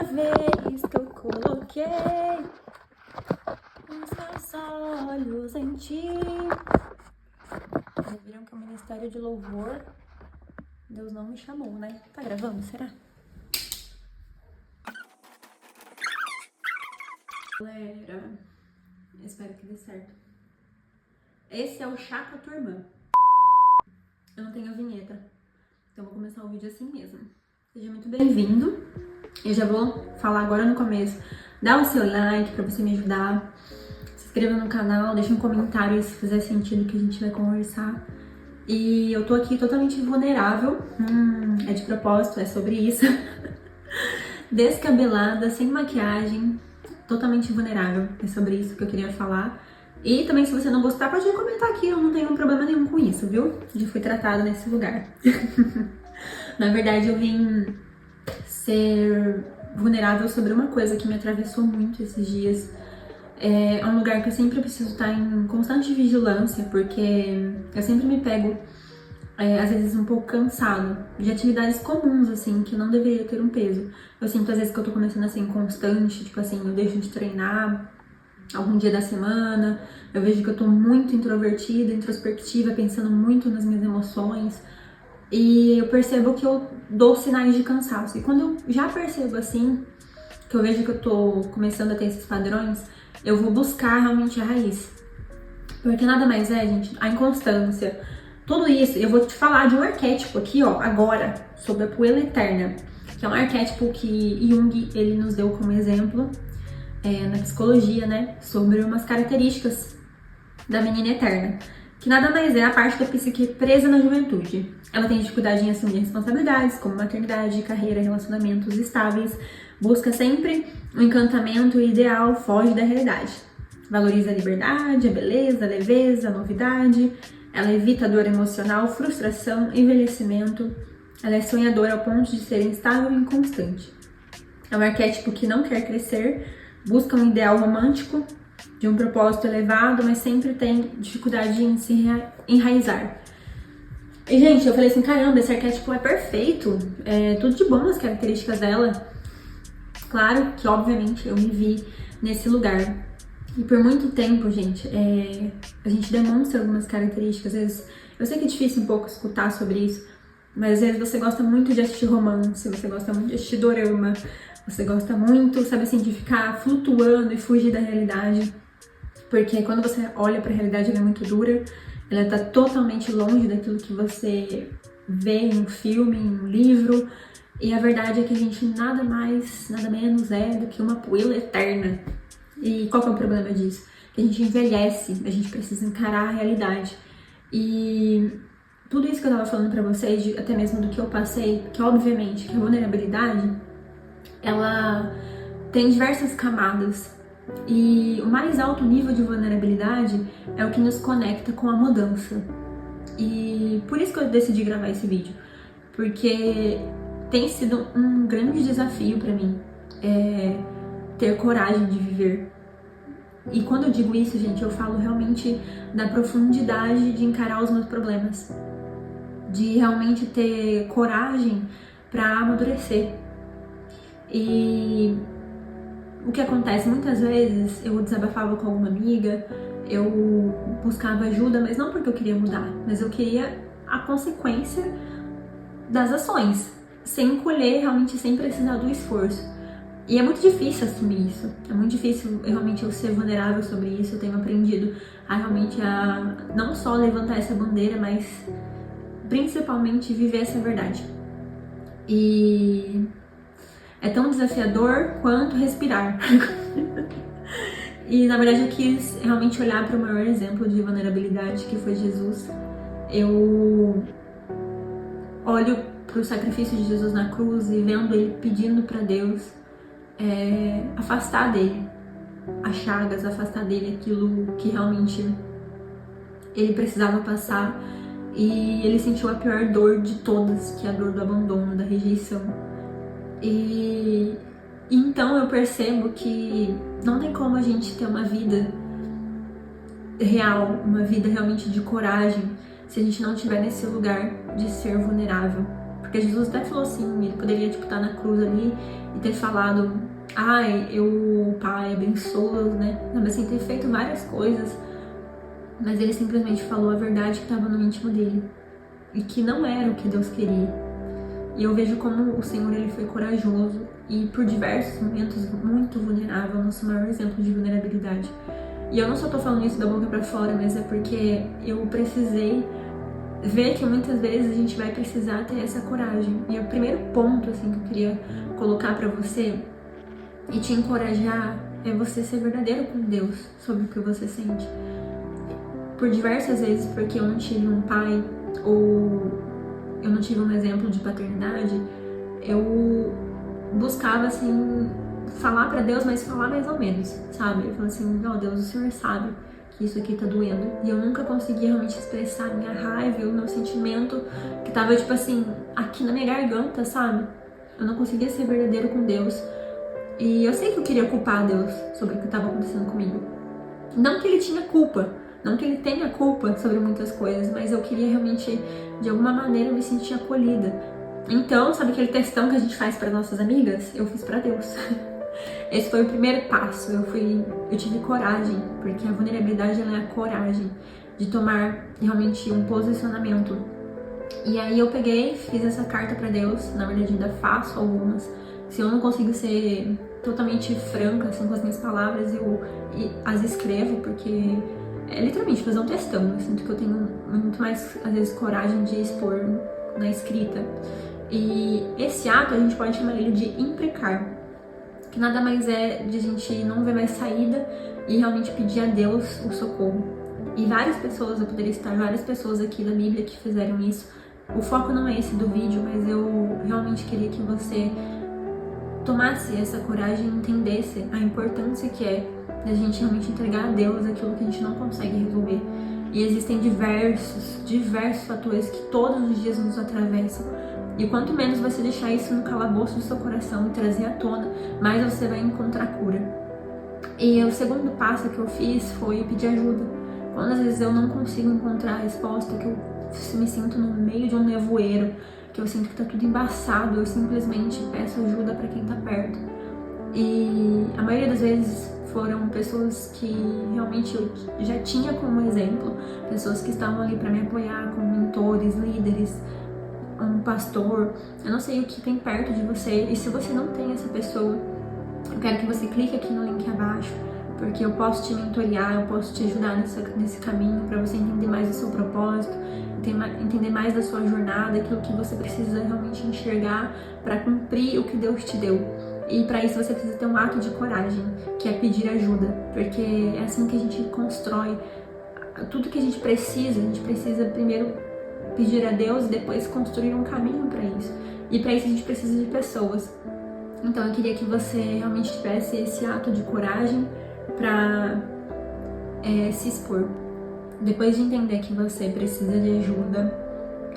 última vez que eu coloquei os meus olhos em ti. Já viram que é um ministério de louvor? Deus não me chamou, né? Tá gravando, será? Galera, espero que dê certo. Esse é o chá com a tua irmã. Eu não tenho vinheta, então vou começar o vídeo assim mesmo. Seja muito bem-vindo. Eu já vou falar agora no começo. Dá o seu like pra você me ajudar. Se inscreva no canal, deixa um comentário se fizer sentido que a gente vai conversar. E eu tô aqui totalmente vulnerável. É de propósito, é sobre isso. Descabelada, sem maquiagem, totalmente vulnerável. É sobre isso que eu queria falar. E também, se você não gostar, pode comentar aqui, eu não tenho problema nenhum com isso, viu? Já fui tratada nesse lugar. Na verdade, eu vim ser vulnerável sobre uma coisa que me atravessou muito esses dias. É um lugar que eu sempre preciso estar em constante vigilância, porque eu sempre me pego, às vezes, um pouco cansado de atividades comuns, assim, que não deveria ter um peso. Eu sinto, às vezes, que eu tô começando a ser inconstante, tipo assim, eu deixo de treinar algum dia da semana, eu vejo que eu tô muito introvertida, introspectiva, pensando muito nas minhas emoções, e eu percebo que eu dou sinais de cansaço. E quando eu já percebo assim, que eu vejo que eu tô começando a ter esses padrões, eu vou buscar realmente a raiz. Porque nada mais é, gente, a inconstância. Tudo isso, eu vou te falar de um arquétipo aqui, ó, agora, sobre a poeira eterna, que é um arquétipo que Jung, ele nos deu como exemplo, na psicologia, né, sobre umas características da menina eterna, que nada mais é a parte da psique presa na juventude. Ela tem dificuldade em assumir responsabilidades, como maternidade, carreira, relacionamentos estáveis, busca sempre um encantamento ideal, foge da realidade. Valoriza a liberdade, a beleza, a leveza, a novidade. Ela evita a dor emocional, frustração, envelhecimento. Ela é sonhadora ao ponto de ser instável e inconstante. É um arquétipo que não quer crescer, busca um ideal romântico, de um propósito elevado, mas sempre tem dificuldade em se enraizar. E, gente, eu falei assim, caramba, esse arquétipo é perfeito, é tudo de bom as características dela. Claro que, obviamente, eu me vi nesse lugar. E por muito tempo, gente, a gente demonstra algumas características. Às vezes, eu sei que é difícil um pouco escutar sobre isso, mas às vezes você gosta muito de assistir romance, você gosta muito de assistir dorama, você gosta muito, sabe assim, de ficar flutuando e fugir da realidade. Porque quando você olha pra realidade, ela é muito dura, ela tá totalmente longe daquilo que você vê em um filme, em um livro. E a verdade é que a gente nada mais, nada menos é do que uma poeira eterna. E qual que é o problema disso? Que a gente envelhece, a gente precisa encarar a realidade. E tudo isso que eu tava falando pra vocês, até mesmo do que eu passei, que obviamente que a vulnerabilidade, ela tem diversas camadas. E o mais alto nível de vulnerabilidade é o que nos conecta com a mudança. E por isso que eu decidi gravar esse vídeo, porque tem sido um grande desafio pra mim ter coragem de viver. E quando eu digo isso, gente, eu falo realmente da profundidade de encarar os meus problemas, de realmente ter coragem pra amadurecer. E o que acontece, muitas vezes eu desabafava com alguma amiga, eu buscava ajuda, mas não porque eu queria mudar, mas eu queria a consequência das ações, sem colher, realmente sem precisar do esforço. E é muito difícil assumir isso, é muito difícil realmente eu ser vulnerável sobre isso. Eu tenho aprendido a realmente não só levantar essa bandeira, mas principalmente viver essa verdade. E é tão desafiador quanto respirar. E na verdade eu quis realmente olhar para o maior exemplo de vulnerabilidade, que foi Jesus. Eu olho para o sacrifício de Jesus na cruz e vendo ele pedindo para Deus afastar dele as chagas, afastar dele aquilo que realmente ele precisava passar. E ele sentiu a pior dor de todas, que é a dor do abandono, da rejeição. E então eu percebo que não tem como a gente ter uma vida real, uma vida realmente de coragem, se a gente não estiver nesse lugar de ser vulnerável. Porque Jesus até falou assim, ele poderia, tipo, estar na cruz ali e ter falado, ai, eu, Pai, abençoa-os, né? Sabe assim, ter feito várias coisas, mas ele simplesmente falou a verdade que estava no íntimo dele e que não era o que Deus queria. E eu vejo como o Senhor, ele foi corajoso e por diversos momentos muito vulnerável, nosso maior exemplo de vulnerabilidade. E eu não só tô falando isso da boca pra fora, mas é porque eu precisei ver que muitas vezes a gente vai precisar ter essa coragem. E o primeiro ponto, assim, que eu queria colocar pra você e te encorajar é você ser verdadeiro com Deus sobre o que você sente. Por diversas vezes, porque eu não tive um pai ou eu não tive um exemplo de paternidade, eu buscava, assim, falar pra Deus, mas falar mais ou menos, sabe? Eu falei assim, ó, Deus, o Senhor sabe que isso aqui tá doendo. E eu nunca conseguia realmente expressar a minha raiva, o meu sentimento que tava, tipo assim, aqui na minha garganta, sabe? Eu não conseguia ser verdadeiro com Deus. E eu sei que eu queria culpar Deus sobre o que tava acontecendo comigo. Não que ele tinha culpa, não que ele tenha culpa sobre muitas coisas, mas eu queria realmente, de alguma maneira, me sentir acolhida. Então, sabe aquele textão que a gente faz para nossas amigas? Eu fiz para Deus. Esse foi o primeiro passo. Eu tive coragem, porque a vulnerabilidade, ela é a coragem de tomar realmente um posicionamento. E aí eu peguei, fiz essa carta para Deus. Na verdade, ainda faço algumas. Se eu não consigo ser totalmente franca assim com as minhas palavras, eu as escrevo, porque é literalmente fazer um textão. Eu sinto que eu tenho muito mais, às vezes, coragem de expor na escrita. E esse ato a gente pode chamar ele de imprecar, que nada mais é de a gente não ver mais saída e realmente pedir a Deus o socorro. E várias pessoas, eu poderia citar várias pessoas aqui da Bíblia que fizeram isso. O foco não é esse do vídeo, mas eu realmente queria que você tomasse essa coragem e entendesse a importância que é da gente realmente entregar a Deus aquilo que a gente não consegue resolver. E existem diversos fatores que todos os dias nos atravessam. E quanto menos você deixar isso no calabouço do seu coração e trazer à tona, mais você vai encontrar cura. E o segundo passo que eu fiz foi pedir ajuda. Quando às vezes eu não consigo encontrar a resposta, que eu me sinto no meio de um nevoeiro, que eu sinto que tá tudo embaçado, eu simplesmente peço ajuda para quem tá perto. E a maioria das vezes foram pessoas que realmente eu já tinha como exemplo, pessoas que estavam ali para me apoiar, como mentores, líderes, um pastor. Eu não sei o que tem perto de você, e se você não tem essa pessoa, eu quero que você clique aqui no link abaixo, porque eu posso te mentorear, eu posso te ajudar nesse caminho, para você entender mais do seu propósito, entender mais da sua jornada, aquilo que você precisa realmente enxergar para cumprir o que Deus te deu. E para isso você precisa ter um ato de coragem, que é pedir ajuda, porque é assim que a gente constrói tudo que a gente precisa primeiro pedir a Deus e depois construir um caminho para isso. E para isso a gente precisa de pessoas. Então eu queria que você realmente tivesse esse ato de coragem para se expor. Depois de entender que você precisa de ajuda,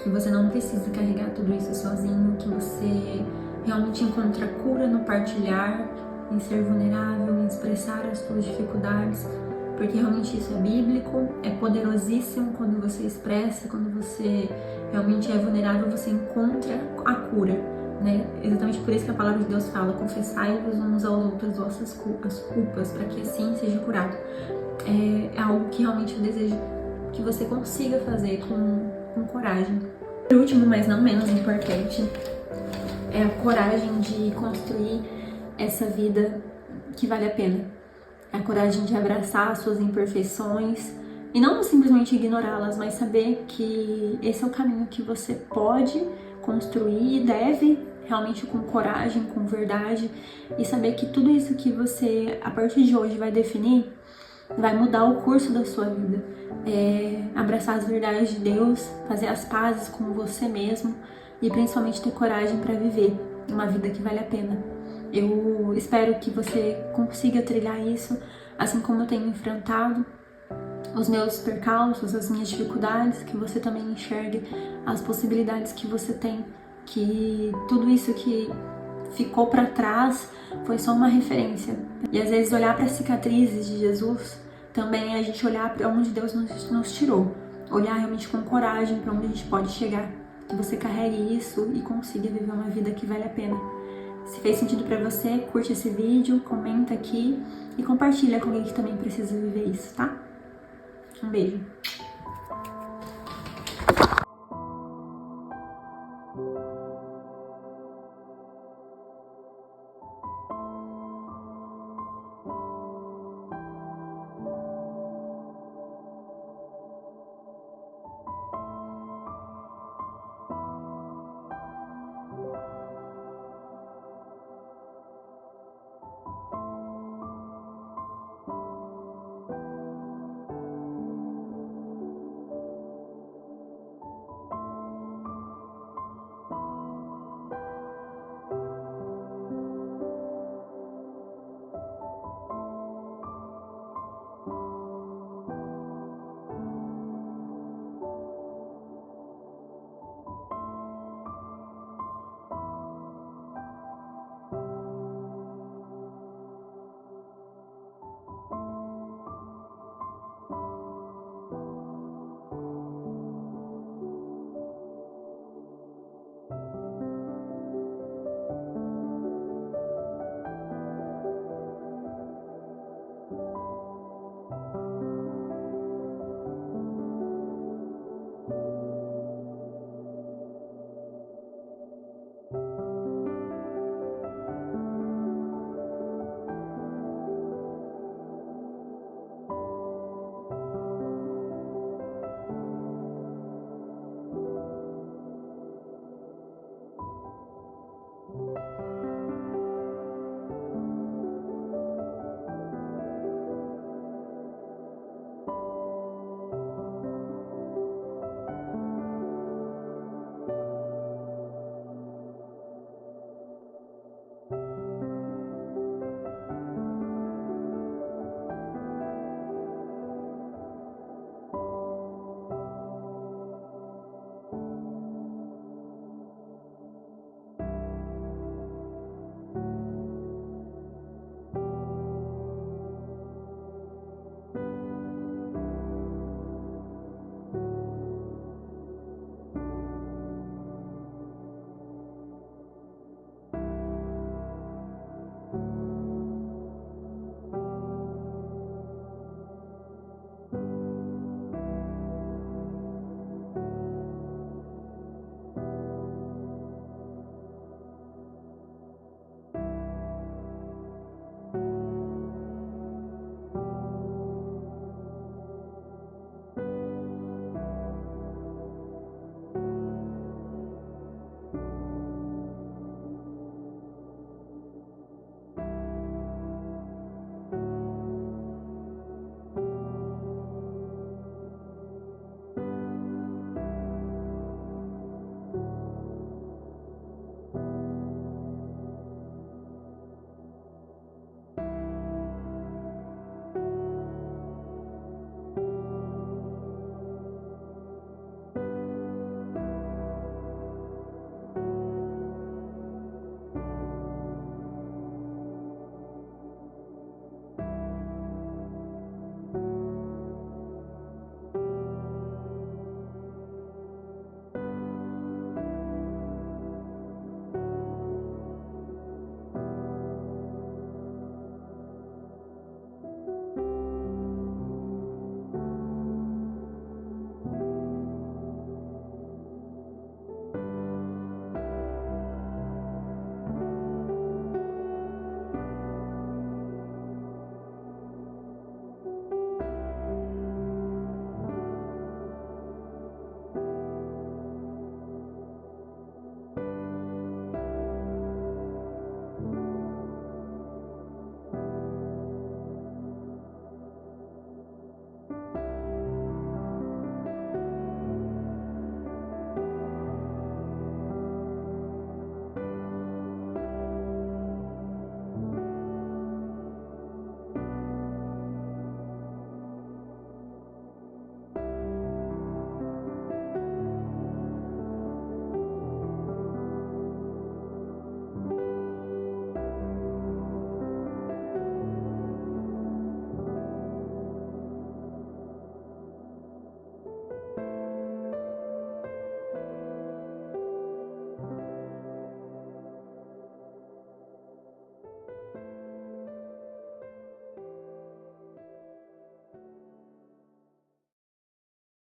que você não precisa carregar tudo isso sozinho, que você realmente encontra cura no partilhar, em ser vulnerável, em expressar as suas dificuldades, porque realmente isso é bíblico, é poderosíssimo quando você expressa, quando você realmente é vulnerável, você encontra a cura, né? Exatamente por isso que a palavra de Deus fala, confessai-vos uns aos outros as vossas culpas, para que assim seja curado. É algo que realmente eu desejo que você consiga fazer com coragem. Por último, mas não menos importante, é a coragem de construir essa vida que vale a pena. É a coragem de abraçar as suas imperfeições e não simplesmente ignorá-las, mas saber que esse é o caminho que você pode construir e deve realmente com coragem, com verdade, e saber que tudo isso que você, a partir de hoje, vai definir, vai mudar o curso da sua vida. Abraçar as verdades de Deus, fazer as pazes com você mesmo e principalmente ter coragem para viver uma vida que vale a pena. Eu espero que você consiga trilhar isso, assim como eu tenho enfrentado os meus percalços, as minhas dificuldades, que você também enxergue as possibilidades que você tem, que tudo isso que ficou para trás foi só uma referência. E às vezes olhar para as cicatrizes de Jesus também é a gente olhar para onde Deus nos tirou, olhar realmente com coragem para onde a gente pode chegar. que você carregue isso e consiga viver uma vida que vale a pena. Se fez sentido pra você, curte esse vídeo, comenta aqui e compartilha com alguém que também precisa viver isso, tá? Um beijo!